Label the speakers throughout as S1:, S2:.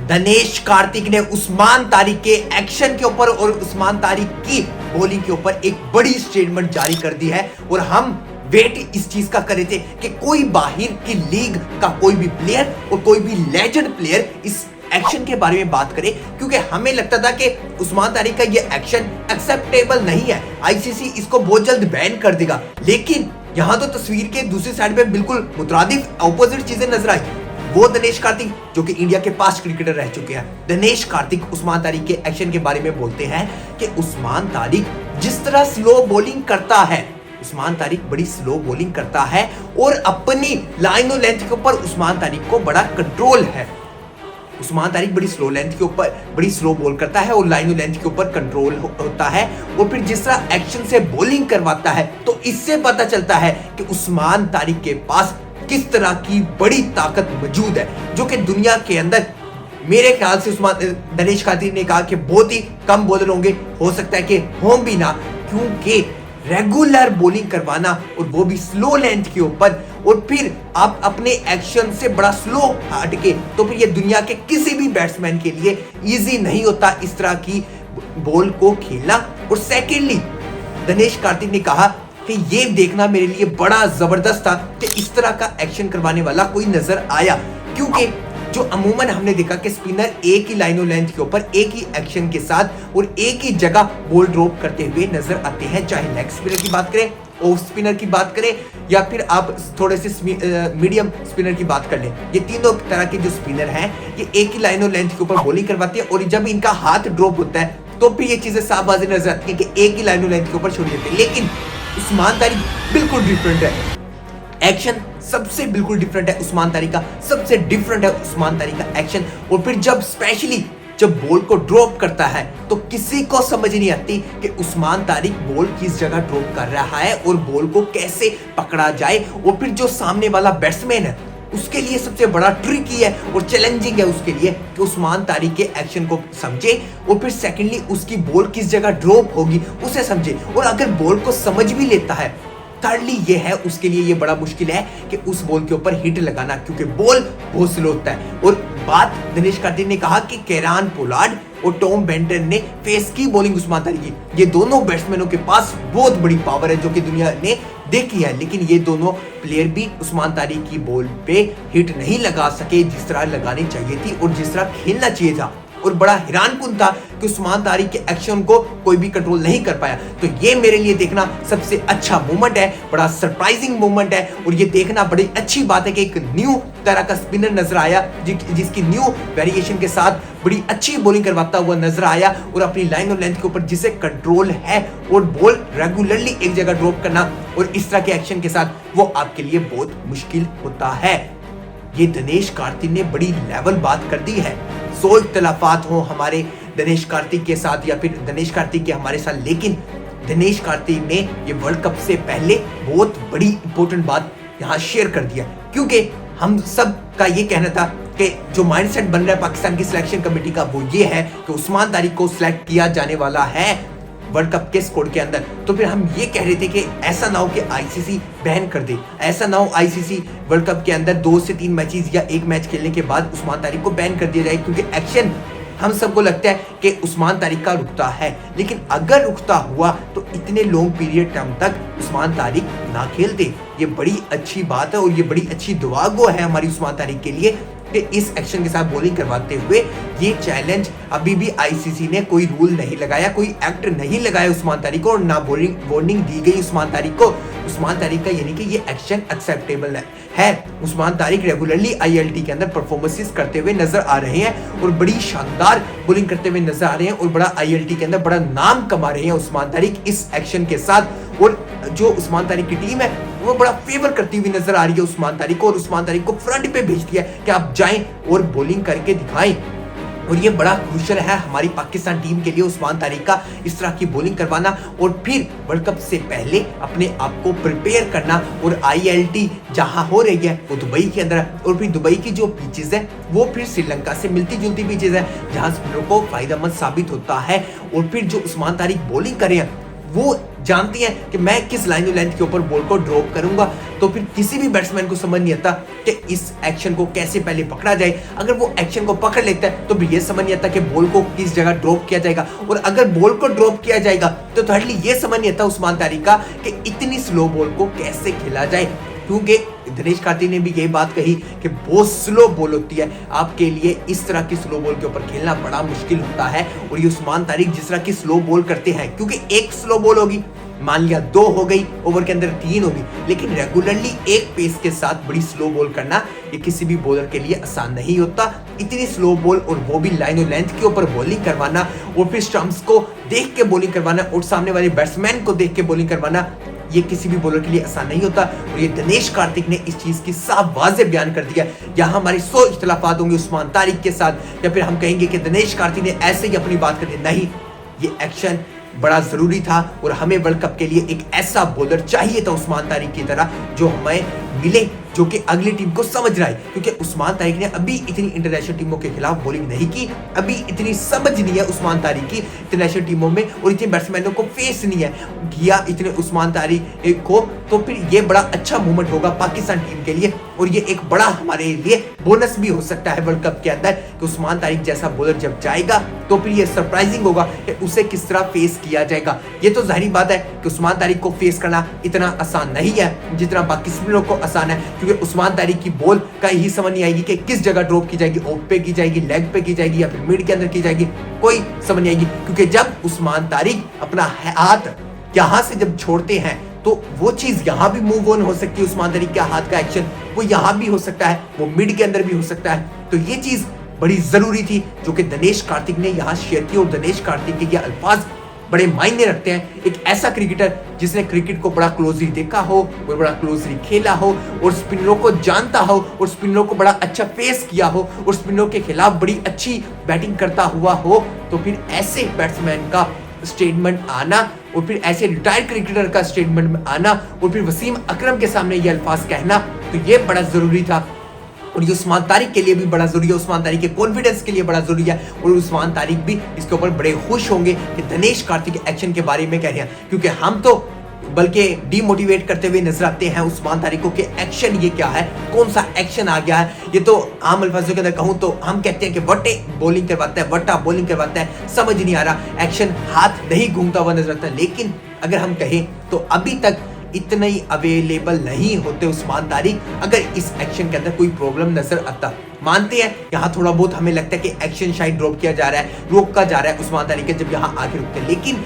S1: दिनेश कार्तिक ने उस्मान तारिक के एक्शन के ऊपर और उस्मान तारिक की बॉलिंग के ऊपर एक बड़ी स्टेटमेंट जारी कर दी है और हम वेट इस चीज का कर रहे थे कि कोई बाहर की लीग का कोई भी प्लेयर और कोई भी लेजेंड प्लेयर इस एक्शन के बारे में बात करे, क्योंकि हमें लगता था कि उस्मान तारिक का ये एक्शन एक्सेप्टेबल नहीं है, आईसीसी इसको बहुत जल्द बैन कर देगा। लेकिन यहाँ तो तस्वीर के दूसरी साइड पे बिल्कुल मुतरादिफ ऑपोजिट चीजें नजर आई। वो दिनेश कार्तिक जो कि इंडिया के पास क्रिकेटर रह चुके हैं, दिनेश कार्तिक उस्मान तारिक के एक्शन के बारे में बोलते हैं कि उस्मान तारिक जिस तरह स्लो बॉलिंग करता है, उस्मान तारिक बड़ी स्लो बॉलिंग करता है और अपनी लाइन और लेंथ के ऊपर उस्मान तारिक को बड़ा कंट्रोल है। उस्मान तारिक बड़ी स्लो लेंथ के ऊपर बड़ी स्लो बॉल करता है और लाइन और लेंथ के ऊपर कंट्रोल होता है और फिर जिस तरह एक्शन से बॉलिंग करवाता है तो इससे पता चलता है कि उस्मान तारिक के पास किस तरह की बड़ी ताकत मौजूद है, जो कि दुनिया के अंदर मेरे ख्याल से दिनेश कार्तिक ने कहा कि बहुत ही कम बॉलर होंगे, हो सकता है कि हों भी ना, क्योंकि रेगुलर बॉलिंग करवाना और वो भी स्लो लेंथ के ऊपर और फिर आप अपने एक्शन से बड़ा स्लो हटके, तो फिर ये दुनिया के किसी भी बैट्समैन के लिए इजी नहीं होता इस तरह की बॉल को खेलना। और सेकेंडली दिनेश कार्तिक ने कहा कि ये देखना मेरे लिए बड़ा जबरदस्त था कि इस तरह का एक्शन करवाने वाला कोई नजर आया, क्योंकि जो अमूमन हमने देखा कि स्पिनर एक ही लाइन और लेंथ के ऊपर एक ही एक्शन के साथ और एक ही जगह बॉल ड्रॉप करते हुए नजर आते हैं, चाहे लेग स्पिनर की बात करें, ऑफ स्पिनर की बात करें या फिर आप थोड़े से मीडियम स्पिनर की बात कर लें। ये तीनों तरह के जो स्पिनर हैं ये एक ही लाइन और लेंथ के ऊपर बॉलिंग करवाते हैं और जब इनका हाथ ड्रॉप होता है तो फिर ये चीजें साफ बाजी नजर आती है कि एक ही लाइन और लेंथ के ऊपर छोड़ देते हैं। लेकिन उस्मान तारिक बिल्कुल डिफरेंट है, एक्शन सबसे बिल्कुल डिफरेंट है उस्मान तारिक का, सबसे डिफरेंट है उस्मान तारिक का एक्शन। और फिर जब स्पेशली जब बॉल को ड्रॉप करता है तो किसी को समझ नहीं आती कि उस्मान तारिक बॉल किस जगह ड्रॉप कर रहा है और बॉल को कैसे पकड़ा जाए, और फिर जो सामने वाला बैट्समैन है उसके लिए सबसे बड़ा ट्रिकी है और चैलेंजिंग है उसके लिए कि उस्मान तारिक के एक्शन को समझे और फिर सेकेंडली उसकी बॉल किस जगह ड्रॉप होगी उसे समझे, और अगर बॉल को समझ भी लेता है थर्डली ये है उसके लिए ये बड़ा मुश्किल है कि उस बॉल के ऊपर हिट लगाना, क्योंकि बॉल बहुत स्लो होता है। और बात दिनेश कार्तिक ने कहा कि केरान पोलार्ड और टॉम बेंटन ने फेस की बॉलिंग उस्मान तारिक की, ये दोनों बैट्समैनों के पास बहुत बड़ी पावर है जो कि दुनिया ने देखी है, लेकिन ये दोनों प्लेयर भी उस्मान तारिक की बॉल पे हिट नहीं लगा सके जिस तरह लगानी चाहिए थी और जिस तरह खेलना चाहिए था। और बड़ा हैरानकुन था कि उस्मान तारिक के एक्शन को कोई भी कंट्रोल नहीं कर पाया। तो ये मेरे लिए देखना सबसे अच्छा मोमेंट है, बड़ा सरप्राइजिंग मोमेंट है और ये देखना बड़ी अच्छी बात है कि एक न्यू तरह का स्पिनर नजर आया जिसकी न्यू वेरिएशन के साथ बड़ी अच्छी बॉलिंग करवाता हुआ नजर आया और अपनी लाइन और लेंथ के ऊपर जिसे कंट्रोल है और बॉल रेगुलरली एक जगह ड्रॉप करना और इस तरह के एक्शन के साथ वो आपके लिए बहुत मुश्किल होता है। ये दिनेश कार्तिक ने बड़ी लेवल बात कर दी है। 100 इख्तलाफात हो हमारे दिनेश कार्तिक के साथ या फिर दिनेश कार्तिक के हमारे साथ, लेकिन दिनेश कार्तिक ने ये वर्ल्ड कप से पहले बहुत बड़ी इंपॉर्टेंट बात यहाँ शेयर कर दिया, क्योंकि हम सब का ये कहना था कि जो माइंडसेट बन रहा है पाकिस्तान की सिलेक्शन कमेटी का वो ये है कि उस्मान तारिक को सिलेक्ट किया जाने वाला है वर्ल्ड कप के स्क्वाड के अंदर। तो फिर हम ये कह रहे थे कि ऐसा ना हो कि आईसीसी बैन कर दे, ऐसा ना हो आईसीसी वर्ल्ड कप के अंदर 2 से 3 मैचेस या एक मैच खेलने के बाद उस्मान तारिक को बैन कर दिया जाए, क्योंकि एक्शन हम सबको लगता है कि उस्मान तारिक का रुकता है, लेकिन अगर रुकता हुआ तो इतने लॉन्ग पीरियड टाइम तक उस्मान तारिक ना खेलते। ये बड़ी अच्छी बात है और ये बड़ी अच्छी दुआ गो है हमारी उस्मान तारिक के लिए कि इस एक्शन के साथ बॉलिंग करवाते हुए ये चैलेंज अभी भी आईसीसी ने कोई रूल नहीं लगाया, कोई एक्ट नहीं लगाया उस्मान तारिक को और ना वार्निंग दी गई उस्मान तारिक को। उस्मान तारिक का यानी कि ये एक्शन एक्सेप्टेबल है। उस्मान तारिक रेगुलरली आईएलटी के अंदर परफॉर्मेंसेस करते हुए नजर आ रहे हैं और बड़ी शानदार बॉलिंग करते हुए नजर आ रहे हैं और बड़ा आईएलटी के अंदर बड़ा नाम कमा रहे हैं उस्मान तारिक इस एक्शन के साथ। और जो उस्मान तारिक की टीम है वो बड़ा फेवर करती हुई नजर आ रही है उस्मान तारिक को और उस्मान तारिक को फ्रंट पे भेज दिया कि आप जाएं और बॉलिंग करके दिखाएं। और ये बड़ा क्रूशियल है हमारी पाकिस्तान टीम के लिए उस्मान तारिक का इस तरह की बॉलिंग करवाना और फिर वर्ल्ड कप से पहले अपने आप को प्रिपेयर करना। और आईएलटी जहां हो रही है वो दुबई के अंदर है और फिर दुबई की जो पिचेस है वो फिर श्रीलंका से मिलती जुलती पिचेस है जहां स्पिनर को फायदेमंद साबित होता है। और फिर जो उस्मान तारिक बॉलिंग कर रहे हैं वो जानती हैं कि मैं किस लाइन लेंथ के ऊपर बॉल को ड्रॉप करूंगा, तो फिर किसी भी बैट्समैन को समझ नहीं आता कि इस एक्शन को कैसे पहले पकड़ा जाए। अगर वो एक्शन को पकड़ लेता है तो भी ये समझ नहीं आता कि बॉल को किस जगह ड्रॉप किया जाएगा, और अगर बॉल को ड्रॉप किया जाएगा तो थर्डली ये समझ नहीं आता उस्मान तारिक का कि इतनी स्लो बॉल को कैसे खेला जाए, क्योंकि दिनेश कार्तिक ने भी यही बात कही कि बहुत स्लो बॉल होती है, आपके लिए इस तरह की स्लो बॉल के ऊपर खेलना बड़ा मुश्किल होता है। और ये उस्मान तारिक जिस तरह की स्लो बॉल करते हैं, क्योंकि एक स्लो बॉल होगी, मान लिया 2 हो गई, ओवर के अंदर 3 होगी, लेकिन रेगुलरली एक पेस के साथ बड़ी स्लो बॉल करना ये किसी भी बॉलर के लिए आसान नहीं होता। इतनी स्लो बॉल और वो भी लाइन और लेंथ के ऊपर बॉलिंग करवाना, और फिर स्टंप्स को देख के बॉलिंग करवाना और सामने वाले बैट्समैन को देख के बॉलिंग करवाना, ये किसी भी बॉलर के लिए आसान नहीं होता। और ये दिनेश कार्तिक ने इस चीज की साफ वाज़ेह बयान कर दिया। यहाँ हमारी 100 इख्तिलाफात होंगे उस्मान तारिक के साथ, या फिर हम कहेंगे कि दिनेश कार्तिक ने ऐसे ही अपनी बात कर दी, नहीं, ये एक्शन बड़ा जरूरी था और हमें वर्ल्ड कप के लिए एक ऐसा बॉलर चाहिए था उस्मान तारिक की तरह जो हमें मिले, जो कि अगली टीम को समझ रहा है। क्योंकि उस्मान तारिक ने अभी इतनी इंटरनेशनल टीमों के खिलाफ बॉलिंग नहीं की, अभी इतनी समझ नहीं है उस्मान तारिक की इंटरनेशनल टीमों में, और इतने बैट्समैनों को फेस नहीं है किया इतने उस्मान तारिक को, तो फिर ये बड़ा अच्छा मूवमेंट होगा पाकिस्तान टीम के लिए, और ये एक बड़ा हमारे लिए बोनस भी हो सकता है वर्ल्ड कप के अंदर कि उस्मान तारिक जैसा बॉलर जब जाएगा तो फिर ये सरप्राइजिंग होगा कि उसे किस तरह फेस किया जाएगा। ये तो जाहिर बात है कि उस्मान तारिक को फेस करना इतना आसान नहीं है जितना बाकी स्पिनरों को आसान है, क्योंकि उस्मान तारिक की बॉल का ही समझ नहीं आएगी कि किस जगह ड्रॉप की जाएगी, ऑफ पे की जाएगी, लेग पे की जाएगी, या फिर मिड के अंदर की जाएगी, कोई समझ नहीं आएगी। क्योंकि जब उस्मान तारिक अपना हाथ यहां से जब छोड़ते हैं तो वो चीज यहां भी मूव ऑन हो सकती है, उस्मान तारिक के हाथ का एक्शन वो यहां भी हो सकता है, वो मिड के अंदर भी हो सकता है। तो ये चीज बड़ी जरूरी थी जो कि दिनेश कार्तिक ने यहां शेयर की, और दिनेश कार्तिक के ये अल्फाज बड़े मायने रखते हैं। एक ऐसा क्रिकेटर जिसने क्रिकेट को बड़ा क्लोजली देखा हो और बड़ा क्लोजली खेला हो और स्पिनरों को जानता हो और स्पिनरों को बड़ा अच्छा फेस किया हो और स्पिनरों के खिलाफ बड़ी अच्छी बैटिंग करता हुआ हो, तो फिर ऐसे बैट्समैन का स्टेटमेंट आना और फिर ऐसे रिटायर्ड क्रिकेटर का स्टेटमेंट में आना और फिर वसीम अकरम के सामने ये अल्फाज कहना, तो ये बड़ा जरूरी था। और ये उस्मान तारिक के लिए भी बड़ा जरूरी है, उस्मान तारिक के कॉन्फिडेंस के लिए बड़ा जरूरी है, और उस्मान तारिक भी इसके ऊपर बड़े खुश होंगे कि दिनेश कार्तिक के एक्शन के बारे में कह रहे हैं, क्योंकि हम तो बल्कि डीमोटिवेट करते हुए नजर आते हैं उस्मान तारिक को कि एक्शन ये क्या है, कौन सा एक्शन आ गया है। ये तो आम अल्फाजों के अंदर कहूं तो हम कहते हैं कि वटे बॉलिंग करवाता है, वटा बॉलिंग करवाता है, समझ नहीं आ रहा, एक्शन हाथ नहीं घूमता हुआ नजर आता है। लेकिन अगर हम कहें तो अभी तक इतने ही अवेलेबल नहीं होते उस्मान तारिक, अगर इस एक्शन के अंदर कोई प्रॉब्लम नजर आता। मानते हैं यहाँ थोड़ा बहुत हमें लगता है कि एक्शन शायद ड्रॉप किया जा रहा है, रोका जा रहा है उस्मान तारिक के जब यहाँ आके रुकते हैं, लेकिन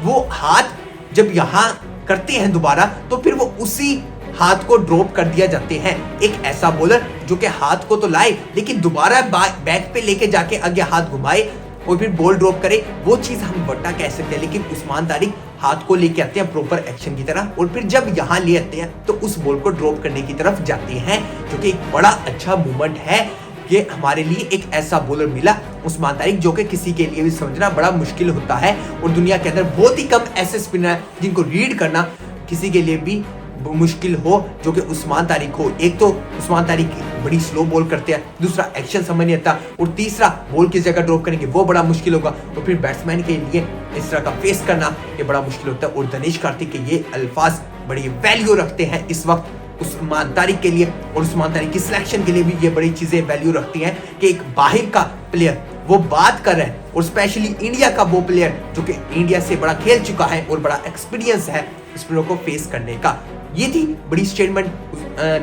S1: वो हाथ जब यहाँ करते हैं दोबारा तो फिर वो उसी हाथ को ड्रॉप कर दिया जाते हैं। एक ऐसा बॉलर जो कि हाथ को तो लाए लेकिन दोबारा बैक पे लेके जाके आगे हाथ घुमाए और फिर बॉल ड्रॉप करे, वो चीज हम वट्टा कह सकते हैं। लेकिन उस्मान तारिक हाथ को लेके आते हैं प्रॉपर एक्शन की तरह, और फिर जब यहाँ ले आते हैं तो उस बॉल को ड्रॉप करने की तरफ जाते हैं, जो कि एक बड़ा अच्छा मूवमेंट है कि हमारे लिए एक ऐसा बॉलर मिला उस्मान तारिक जो कि किसी के लिए भी समझना बड़ा मुश्किल होता है, और दुनिया के अंदर बहुत ही कम ऐसे स्पिनर हैं जिनको रीड करना किसी के लिए भी मुश्किल हो जो कि उस्मान तारिक हो। एक तो उस्मान तारिक बड़ी स्लो बॉल करते हैं, दूसरा एक्शन समझ नहीं आता, और तीसरा बॉल किस जगह ड्रॉप करेंगे वो बड़ा मुश्किल होगा, और फिर बैट्समैन के लिए इस तरह का फेस करना ये बड़ा मुश्किल होता है। और दिनेश कार्तिक के ये अल्फाज बड़ी वैल्यू रखते हैं इस वक्त उस्मान तारिक के लिए, और उस्मान तारिक की सिलेक्शन के लिए भी ये बड़ी चीजें वैल्यू रखती हैं कि एक बाहर का प्लेयर वो बात कर रहे हैं, और स्पेशली इंडिया का वो प्लेयर जो कि इंडिया से बड़ा खेल चुका है और बड़ा एक्सपीरियंस है स्पिनरों को फेस करने का। ये थी बड़ी स्टेटमेंट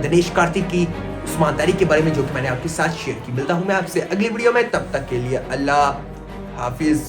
S1: दिनेश कार्तिक की उस्मान तारिक के बारे में जो कि मैंने आपके साथ शेयर की। मिलता हूं मैं आपसे अगली वीडियो में, तब तक के लिए अल्लाह हाफिज।